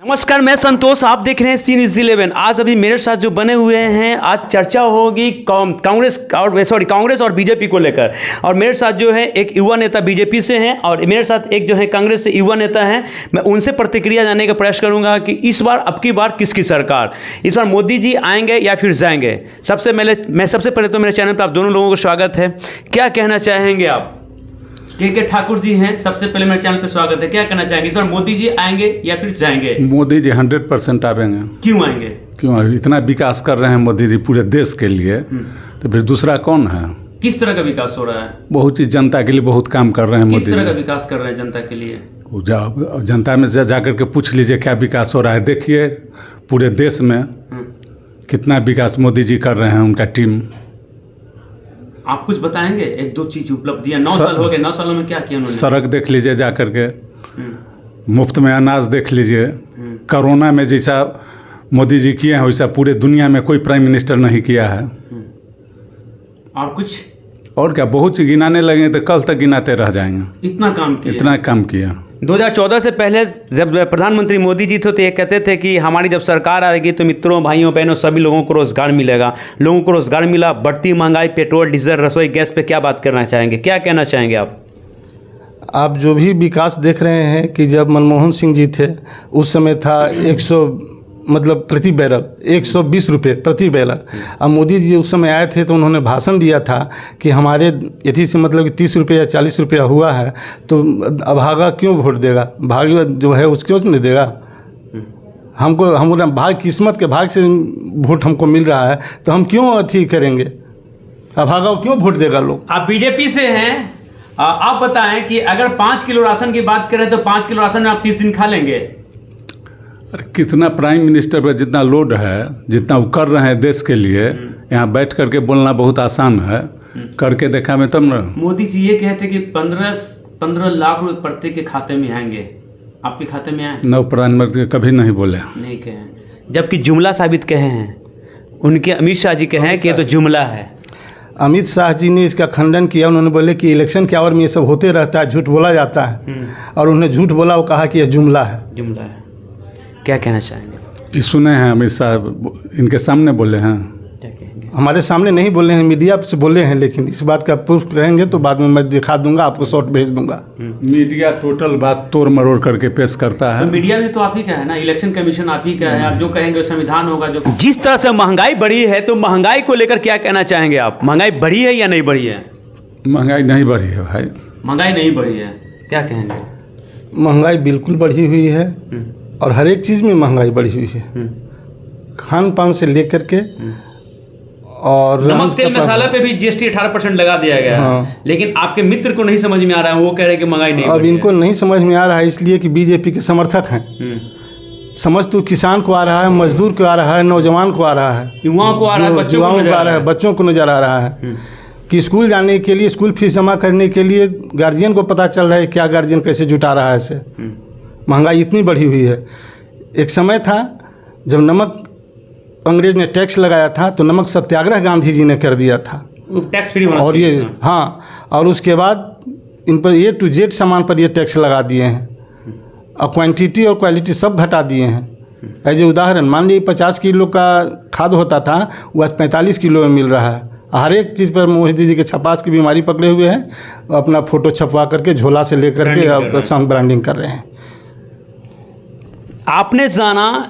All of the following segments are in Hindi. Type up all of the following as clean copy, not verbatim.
नमस्कार, मैं संतोष, आप देख रहे हैं सी न्यूज़ 11। आज अभी मेरे साथ जो बने हुए हैं, आज चर्चा होगी कांग्रेस और बीजेपी को लेकर। और मेरे साथ जो है एक युवा नेता बीजेपी से हैं और मेरे साथ एक जो है कांग्रेस से युवा नेता हैं। मैं उनसे प्रतिक्रिया जानने का प्रयास करूंगा कि इस बार अब की बार किसकी सरकार, इस बार मोदी जी आएंगे या फिर जाएंगे। सबसे पहले तो मेरे चैनल पर आप दोनों लोगों को स्वागत है। क्या कहना चाहेंगे आप? के ठाकुर जी हैं, सबसे पहले मेरे चैनल पे स्वागत है। क्या कहना चाहेंगे, इस बार मोदी जी आएंगे या फिर जाएंगे? मोदी जी 100% आएंगे। क्यों आएंगे? क्यों? इतना विकास कर रहे हैं मोदी जी पूरे देश के लिए, तो फिर दूसरा कौन है? किस तरह का विकास हो रहा है? बहुत चीज जनता के लिए बहुत काम कर रहे हैं मोदी जी। किस तरह का विकास कर रहे हैं जनता के लिए? जनता में से जाकर के पूछ लीजिए क्या विकास हो रहा है। देखिए पूरे देश में कितना विकास मोदी जी कर रहे हैं, उनका टीम। आप कुछ बताएंगे, एक दो चीज उपलब्धियां? 9 साल हो गए, 9 सालों में क्या किया उन्होंने? सड़क देख लीजिए जा करके, मुफ्त में अनाज देख लीजिए। कोरोना में जैसा मोदी जी किए हैं वैसा पूरे दुनिया में कोई प्राइम मिनिस्टर नहीं किया है। और कुछ? और क्या, बहुत सी गिनाने लगे तो कल तक गिनाते रह जाएंगे। इतना काम किया। 2014 से पहले जब प्रधानमंत्री मोदी जी थे तो ये कहते थे कि हमारी जब सरकार आएगी तो मित्रों, भाइयों, बहनों सभी लोगों को रोजगार मिलेगा। लोगों को रोजगार मिला। बढ़ती महंगाई, पेट्रोल, डीजल, रसोई गैस पे क्या बात करना चाहेंगे, क्या कहना चाहेंगे आप? आप जो भी विकास देख रहे हैं कि जब मनमोहन सिंह जी थे उस समय था 100 प्रति बैरल 120 रुपये प्रति बैरल। अब मोदी जी उस समय आए थे तो उन्होंने भाषण दिया था कि हमारे यदि से कि 30 रुपये या 40 रुपया हुआ है तो अभागा क्यों वोट देगा, भाग जो है उसको नहीं देगा। हम भाग किस्मत के भाग से वोट हमको मिल रहा है तो हम क्यों अथी करेंगे, अभागा क्यों वोट देगा लोग। आप बीजेपी से हैं, आप बताएं कि अगर 5 किलो राशन की बात करें तो 5 किलो राशन में आप 30 दिन खा लेंगे? कितना प्राइम मिनिस्टर पर जितना लोड है, जितना वो कर रहे हैं देश के लिए, यहाँ बैठ करके बोलना बहुत आसान है, करके देखा में तब न। मोदी जी ये कहते कि 15 लाख रुपए प्रत्येक के खाते में आएंगे, आपके खाते में आए? नौ प्रधानमंत्री कभी नहीं बोले, नहीं कहे, जबकि जुमला साबित कहे हैं उनके अमित शाह जी कहे हैं कि ये तो जुमला है। अमित शाह जी ने इसका खंडन किया। उन्होंने बोले कि इलेक्शन के आवर में ये सब होते रहता है, झूठ बोला जाता है, और उन्होंने झूठ बोला, वो कहा कि यह जुमला है। क्या कहना चाहेंगे? ये सुने हैं अमित शाह इनके सामने बोले हैं? हमारे सामने नहीं बोले हैं, मीडिया से बोले हैं, लेकिन इस बात का प्रूफ कहेंगे तो बाद में मैं दिखा दूंगा, आपको शॉर्ट भेज दूंगा। मीडिया टोटल बात तोड़ मरोड़ करके पेश करता है। तो मीडिया भी तो आप ही का है ना, इलेक्शन कमीशन आप ही का है। आप जो कहेंगे संविधान होगा। जो जिस तरह से महंगाई बढ़ी है, तो महंगाई को लेकर क्या कहना चाहेंगे आप? महंगाई बढ़ी है या नहीं बढ़ी है? महंगाई नहीं बढ़ी है भाई, महंगाई नहीं बढ़ी है। क्या कहेंगे? महंगाई बिल्कुल बढ़ी हुई है और हर एक चीज़ में महंगाई बढ़ी हुई है, खान पान से लेकर के। और नमक, तेल, मसाला पे भी जीएसटी 18% लगा दिया गया है। लेकिन आपके मित्र को नहीं समझ में आ रहा है, वो कह रहे हैं कि महंगाई नहीं। अब इनको नहीं समझ में आ रहा है इसलिए कि बीजेपी के समर्थक हैं। समझ तो किसान को आ रहा है, मजदूर को आ रहा है, नौजवान को आ रहा है, युवाओं को आ रहा है, युवाओं को आ रहा है, बच्चों को नजर आ रहा है कि स्कूल जाने के लिए, स्कूल फीस जमा करने के लिए गार्जियन को पता चल रहा है क्या गार्जियन कैसे जुटा रहा है इसे। महंगाई इतनी बढ़ी हुई है। एक समय था जब नमक अंग्रेज ने टैक्स लगाया था तो नमक सत्याग्रह गांधी जी ने कर दिया था, टैक्स फ्री होना। और ये और उसके बाद इन पर A to Z सामान पर ये टैक्स लगा दिए हैं और क्वांटिटी और क्वालिटी सब घटा दिए हैं। एज ए उदाहरण मान लीजिए 50 किलो का खाद होता था, वो आज 45 किलो में मिल रहा है। हर एक चीज़ पर मोदी जी के छपास की बीमारी पकड़े हुए हैं, अपना फोटो छपवा करके झोला से लेकर के अब ब्रांडिंग कर रहे हैं। आपने जाना,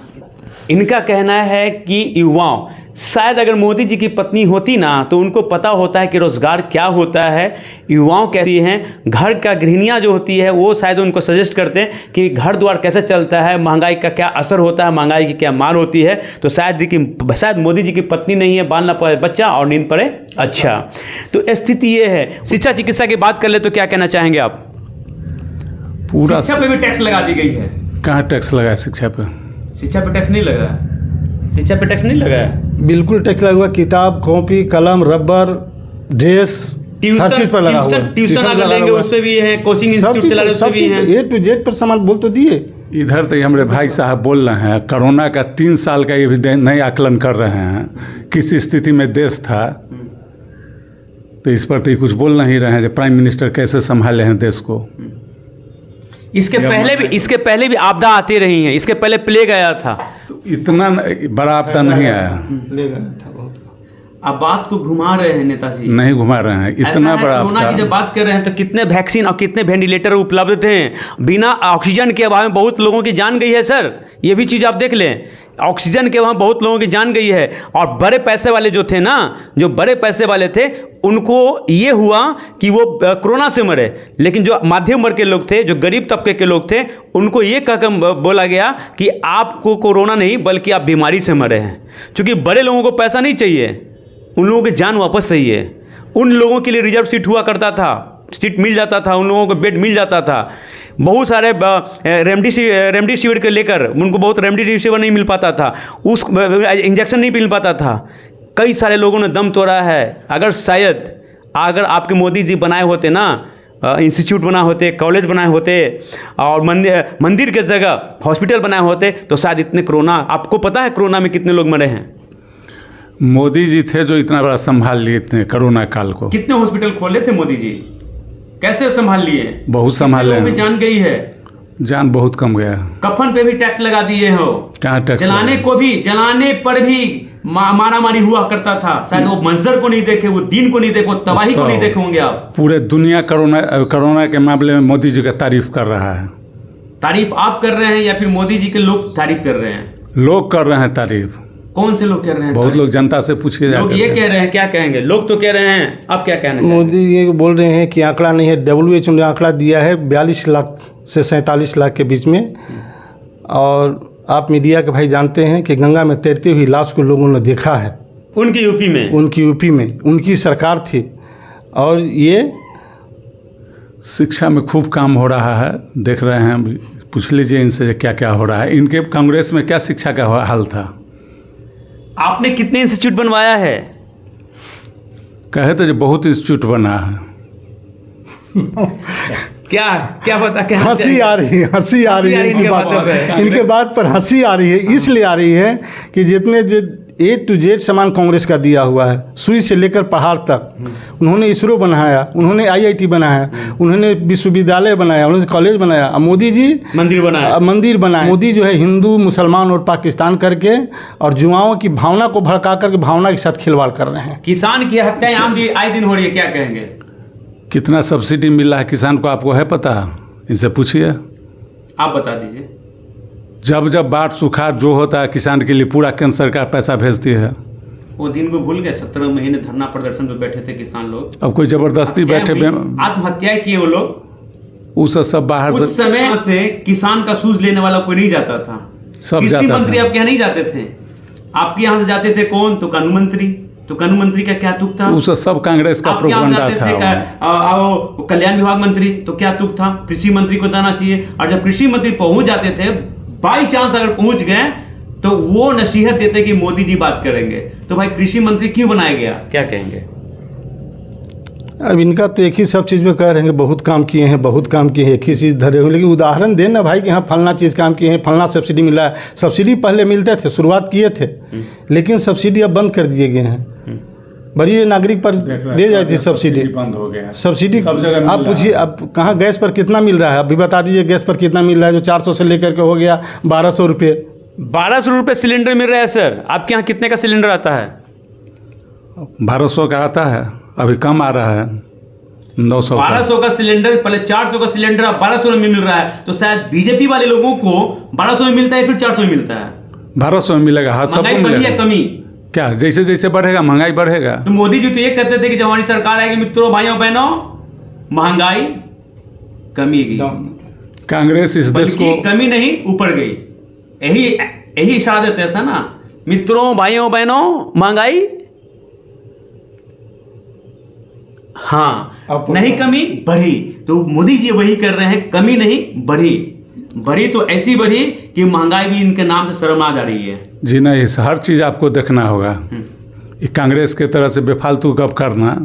इनका कहना है कि युवाओं, शायद अगर मोदी जी की पत्नी होती ना तो उनको पता होता है कि रोज़गार क्या होता है, युवाओं कैसी हैं, घर का गृहिणियाँ जो होती है वो शायद उनको सजेस्ट करते हैं कि घर द्वार कैसे चलता है, महंगाई का क्या असर होता है, महंगाई की क्या मार होती है। तो शायद मोदी जी की पत्नी नहीं है, बाल ना पड़े बच्चा और नींद पड़े अच्छा। तो स्थिति ये है। शिक्षा चिकित्सा की बात कर ले तो क्या कहना चाहेंगे आप? पूरा शिक्षा पे भी टैक्स लगा दी गई है। कहाँ टैक्स लगा है शिक्षा पे? शिक्षा पे टैक्स नहीं लगा, शिक्षा पे टैक्स नहीं लगा है। बिल्कुल टैक्स लगा हुआ, किताब, कॉपी, कलम, रबर, ड्रेस, हर चीज पर लगा हुआ। ट्यूशन अगर लेंगे उस पे भी है, कोचिंग इंस्टीट्यूट चला रहे उस पे भी है। A to Z पर सामान बोल तो दिए। इधर तो हमारे भाई साहब बोल रहे हैं, कोरोना का 3 साल का ये भी नए आकलन कर रहे हैं, किस स्थिति में देश था, तो इस पर तो कुछ बोल नहीं रहे हैं। प्राइम मिनिस्टर कैसे संभाले हैं देश को। इसके पहले भी आपदा आती रही हैं, इसके पहले प्लेग आया था। इतना बड़ा आपदा नहीं आया। आप बात को घुमा रहे हैं नेताजी, नहीं घुमा रहे हैं। इतना बड़ा कोरोना की जब बात कर रहे हैं तो कितने वैक्सीन और कितने वेंटिलेटर उपलब्ध थे। बिना ऑक्सीजन के अभाव में बहुत लोगों की जान गई है सर, ये भी चीज़ आप देख लें। ऑक्सीजन के वहाँ बहुत लोगों की जान गई है। और बड़े पैसे वाले जो थे ना, जो बड़े पैसे वाले थे, उनको ये हुआ कि वो कोरोना से मरे, लेकिन जो मध्यम वर्ग के लोग थे, जो गरीब तबके के लोग थे, उनको ये कहकर बोला गया कि आपको कोरोना नहीं बल्कि आप बीमारी से मरे हैं। क्योंकि बड़े लोगों को पैसा नहीं चाहिए, उन लोगों की जान वापस चाहिए। उन लोगों के लिए रिजर्व सीट हुआ करता था, सीट मिल जाता था, उन लोगों को बेड मिल जाता था। बहुत सारे रेमडेसिविर के लेकर उनको बहुत रेमडेसिविर नहीं मिल पाता था, उस इंजेक्शन नहीं मिल पाता था। कई सारे लोगों ने दम तोड़ा है। अगर आपके मोदी जी बनाए होते ना, इंस्टीट्यूट बनाए होते, कॉलेज बनाए होते और मंदिर के जगह हॉस्पिटल बनाए होते तो शायद इतने कोरोना, आपको पता है कोरोना में कितने लोग मरे हैं? मोदी जी थे जो इतना बड़ा संभाल लिए थे कोरोना काल को। कितने हॉस्पिटल खोले थे मोदी जी, कैसे संभाल लिए? बहुत संभाले हैं। जान गई है, जान बहुत कम गया। कफन पे भी टैक्स लगा दिए हो, कहाँ टैक्स? जलाने पर भी मारा मारी हुआ करता था। शायद वो मंजर को नहीं देखे, वो दिन को नहीं देखे, वो तबाही को नहीं देखे होंगे आप। पूरे दुनिया कोरोना के मामले में मोदी जी का तारीफ कर रहा है। तारीफ आप कर रहे हैं या फिर मोदी जी के लोग तारीफ कर रहे हैं? लोग कर रहे हैं तारीफ। कौन से लोग कह रहे हैं? बहुत लोग जनता से पूछ के लोग ये कह रहे हैं, क्या कहेंगे? लोग तो कह रहे हैं, आप क्या कहना? मोदी ये बोल रहे हैं कि आंकड़ा नहीं है, WHO ने आंकड़ा दिया है 42 लाख से 47 लाख के बीच में। और आप मीडिया के भाई जानते हैं कि गंगा में तैरती हुई लाश को लोगों ने देखा है। उनकी यूपी में उनकी सरकार थी। और ये शिक्षा में खूब काम हो रहा है, देख रहे हैं। पूछ लीजिए इनसे क्या क्या हो रहा है। इनके कांग्रेस में क्या शिक्षा का हाल था? आपने कितने इंस्टीट्यूट बनवाया है? कहे तो जो बहुत इंस्टीट्यूट बना है। क्या पता, क्या हंसी आ रही है इनके बात पर हंसी आ रही है। इसलिए आ रही है कि जितने A to Z सामान कांग्रेस का दिया हुआ है, सुई से लेकर पहाड़ तक। उन्होंने इसरो बनाया, उन्होंने IIT बनाया, उन्होंने विश्वविद्यालय बनाया, उन्होंने कॉलेज बनाया। मोदी जी मंदिर बनाया। मोदी जो है हिंदू, मुसलमान और पाकिस्तान करके और युवाओं की भावना को भड़का करके भावना के साथ खिलवाड़ कर रहे हैं। किसान की हत्याएं आए दिन हो रही है, क्या कहेंगे? कितना सब्सिडी मिल रहा है किसान को, आपको है पता? इनसे पूछिए, आप बता दीजिए। जब बाढ़ सुखाड़ जो होता है किसान के लिए पूरा केंद्र सरकार पैसा भेजती है। वो दिन को भूल गए? 17 महीने धरना प्रदर्शन में बैठे थे किसान लोग। अब कोई जबरदस्ती बैठे आत्महत्याएं किए वो लोग। उस सब बाहर उस समय से किसान का सूझ लेने वाला कोई नहीं जाता था। सब जाता था। मंत्री आपके यहाँ नहीं जाते थे? आपके यहाँ से जाते थे कौन? तो कानून मंत्री। तो कानून मंत्री का क्या तुक था? उस सब कांग्रेस का प्रोपगेंडा था। कल्याण विभाग मंत्री तो क्या तुक था? कृषि मंत्री को जाना चाहिए। और जब कृषि मंत्री पहुंच जाते थे, बाई चांस अगर पहुंच गए तो वो नसीहत देते कि मोदी जी बात करेंगे। तो भाई कृषि मंत्री क्यों बनाया गया, क्या कहेंगे? अब इनका तो एक ही सब चीज़ में कह रहे हैं, बहुत काम किए हैं, बहुत काम किए हैं, एक ही चीज़ धरे हुए। लेकिन उदाहरण देना भाई कि हाँ फलना चीज़ काम किए हैं, फलना सब्सिडी मिला है। सब्सिडी पहले मिलते थे, शुरुआत किए थे, लेकिन सब्सिडी अब बंद कर दिए गए हैं। बड़ी नागरिक पर दे जाती थी सब्सिडी, बंद हो गया। सब्सिडी आप पूछिए, अब कहाँ गैस पर कितना मिल रहा है? अभी बता दीजिए गैस पर कितना मिल रहा है? जो 400 से लेकर के हो गया 1200 रुपये। 1200 रुपये सिलेंडर मिल रहा है सर। आपके यहाँ कितने का सिलेंडर आता है? 1200 का आता है, अभी कम आ रहा है 900। 1200 का सिलेंडर, पहले 400 का सिलेंडर अब 1200 में मिल रहा है। तो शायद बीजेपी वाले लोगों को 1200 में मिलता है, फिर 400 में मिलता है। 1200 में मिलेगा। हाँ, सबको मिलेगा। कमी क्या? जैसे जैसे बढ़ेगा महंगाई बढ़ेगा। तो मोदी जी तो ये कहते थे कि जब हमारी सरकार आएगी मित्रों, भाइयों बहनों, महंगाई कमीगी। कांग्रेस इस देश को कमी नहीं ऊपर गई, यही इशारा देता था ना, मित्रों, भाइयों बहनों, महंगाई हाँ नहीं कमी बढ़ी। तो मोदी जी वही कर रहे हैं, कमी नहीं बढ़ी तो ऐसी बढ़ी कि महंगाई भी इनके नाम से शर्म आ जा रही है। जी नहीं, हर चीज़ आपको देखना होगा। कांग्रेस के तरह से बेफालतू गप करना